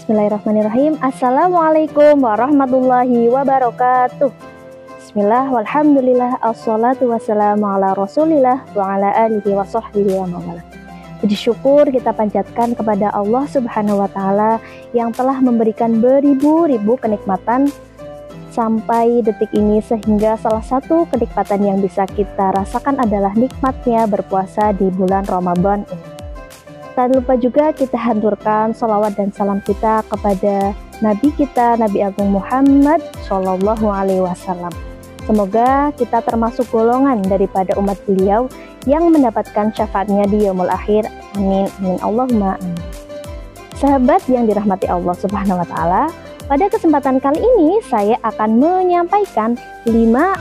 Bismillahirrahmanirrahim. Assalamualaikum warahmatullahi wabarakatuh. Bismillah, walhamdulillah, assalatu wassalamu ala rasulillah wa ala alihi wa sahbihi wa mawala. Puji syukur kita panjatkan kepada Allah subhanahu wa ta'ala yang telah memberikan beribu-ribu kenikmatan sampai detik ini, sehingga salah satu kenikmatan yang bisa kita rasakan adalah nikmatnya berpuasa di bulan Ramadan ini. Tak lupa juga kita haturkan sholawat dan salam kita kepada Nabi kita, Nabi Agung Muhammad Shallallahu Alaihi Wasallam. Semoga kita termasuk golongan daripada umat beliau yang mendapatkan syafaatnya di yaumul akhir. Amin, amin, Allahumma amin. Sahabat yang dirahmati Allah Subhanahu Wa Taala, pada kesempatan kali ini saya akan menyampaikan 5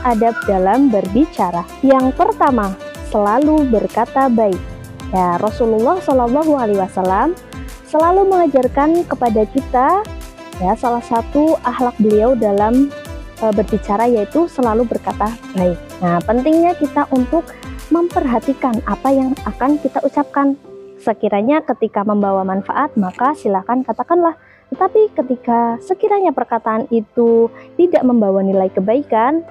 adab dalam berbicara. Yang pertama, selalu berkata baik. Ya, Rasulullah Shallallahu Alaihi Wasallam selalu mengajarkan kepada kita, ya, salah satu akhlak beliau dalam berbicara yaitu selalu berkata baik. Nah, pentingnya kita untuk memperhatikan apa yang akan kita ucapkan. Sekiranya ketika membawa manfaat, maka silakan katakanlah. Tetapi ketika sekiranya perkataan itu tidak membawa nilai kebaikan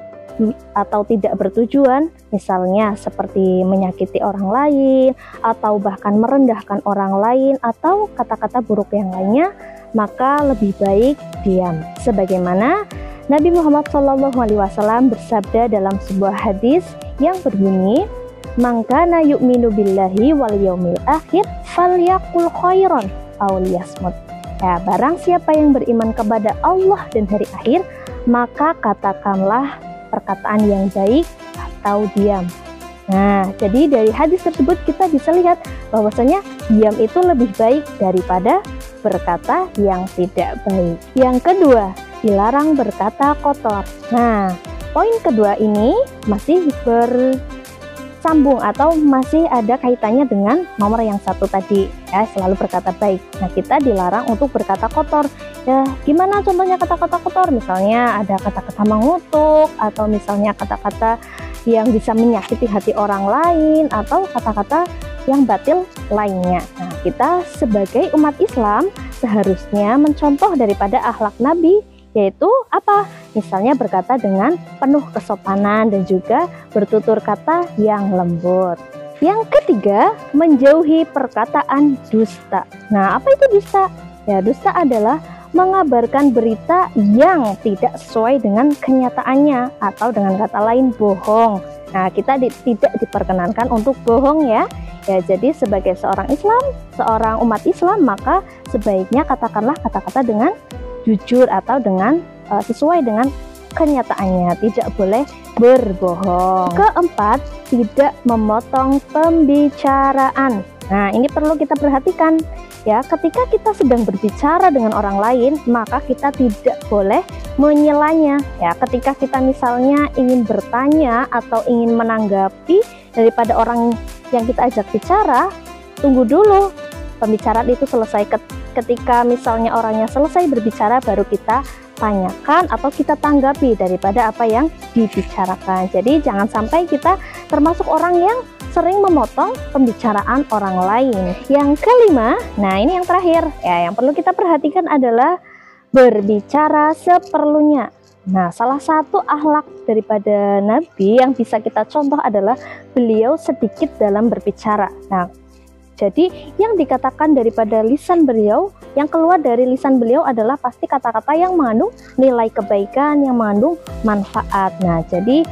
atau tidak bertujuan, misalnya seperti menyakiti orang lain atau bahkan merendahkan orang lain atau kata-kata buruk yang lainnya, maka lebih baik diam. Sebagaimana Nabi Muhammad SAW bersabda dalam sebuah hadis yang berbunyi, "Man kana yu'minu billahi wal yaumil akhir falyaqul khairan aw liyasmut." Ya, barang siapa yang beriman kepada Allah dan hari akhir, maka katakanlah perkataan yang baik atau diam. Nah, jadi dari hadis tersebut kita bisa lihat bahwasanya diam itu lebih baik daripada berkata yang tidak baik. Yang kedua, dilarang berkata kotor. Nah, poin kedua ini masih bersambung atau masih ada kaitannya dengan nomor yang satu tadi, ya, selalu berkata baik. Nah, kita dilarang untuk berkata kotor. Ya, gimana contohnya kata-kata kotor? Misalnya ada kata-kata mengutuk, atau misalnya kata-kata yang bisa menyakiti hati orang lain, atau kata-kata yang batil lainnya. Nah, kita sebagai umat Islam seharusnya mencontoh daripada akhlak Nabi, yaitu apa? Misalnya berkata dengan penuh kesopanan dan juga bertutur kata yang lembut. Yang ketiga, menjauhi perkataan dusta. Nah, apa itu dusta? Ya, dusta adalah mengabarkan berita yang tidak sesuai dengan kenyataannya, atau dengan kata lain bohong. Nah, kita tidak diperkenankan untuk bohong, ya. Ya, jadi sebagai seorang Islam, seorang umat Islam, maka sebaiknya katakanlah kata-kata dengan jujur atau dengan sesuai dengan kenyataannya, tidak boleh berbohong. Keempat, tidak memotong pembicaraan. Nah, ini perlu kita perhatikan, ya. Ketika kita sedang berbicara dengan orang lain, maka kita tidak boleh menyelanya, ya. Ketika kita misalnya ingin bertanya atau ingin menanggapi daripada orang yang kita ajak bicara, tunggu dulu pembicaraan itu selesai. Ketika misalnya orangnya selesai berbicara, baru kita tanyakan atau kita tanggapi daripada apa yang dibicarakan. Jadi jangan sampai kita termasuk orang yang sering memotong pembicaraan orang lain. Yang kelima, nah ini yang terakhir, ya, yang perlu kita perhatikan adalah berbicara seperlunya. Nah, salah satu akhlak daripada Nabi yang bisa kita contoh adalah beliau sedikit dalam berbicara. Nah, jadi yang dikatakan daripada lisan beliau, yang keluar dari lisan beliau adalah pasti kata-kata yang mengandung nilai kebaikan, yang mengandung manfaat. Nah, jadi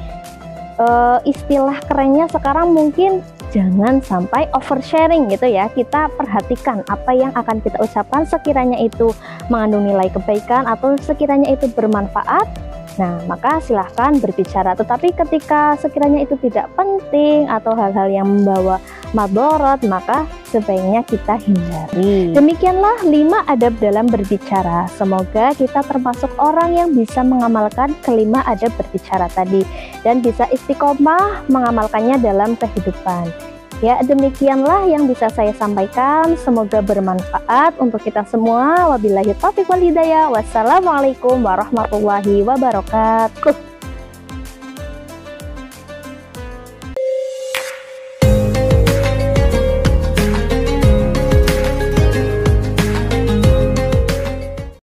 istilah kerennya sekarang mungkin jangan sampai oversharing gitu, ya. Kita perhatikan apa yang akan kita ucapkan, sekiranya itu mengandung nilai kebaikan atau sekiranya itu bermanfaat, nah maka silahkan berbicara. Tetapi ketika sekiranya itu tidak penting atau hal-hal yang membawa madharat, maka sebaiknya kita hindari. Demikianlah 5 adab dalam berbicara. Semoga kita termasuk orang yang bisa mengamalkan kelima adab berbicara tadi dan bisa istiqomah mengamalkannya dalam kehidupan. Ya, demikianlah yang bisa saya sampaikan. Semoga bermanfaat untuk kita semua. Wabillahi taufiq wal hidayah. Wassalamualaikum warahmatullahi wabarakatuh.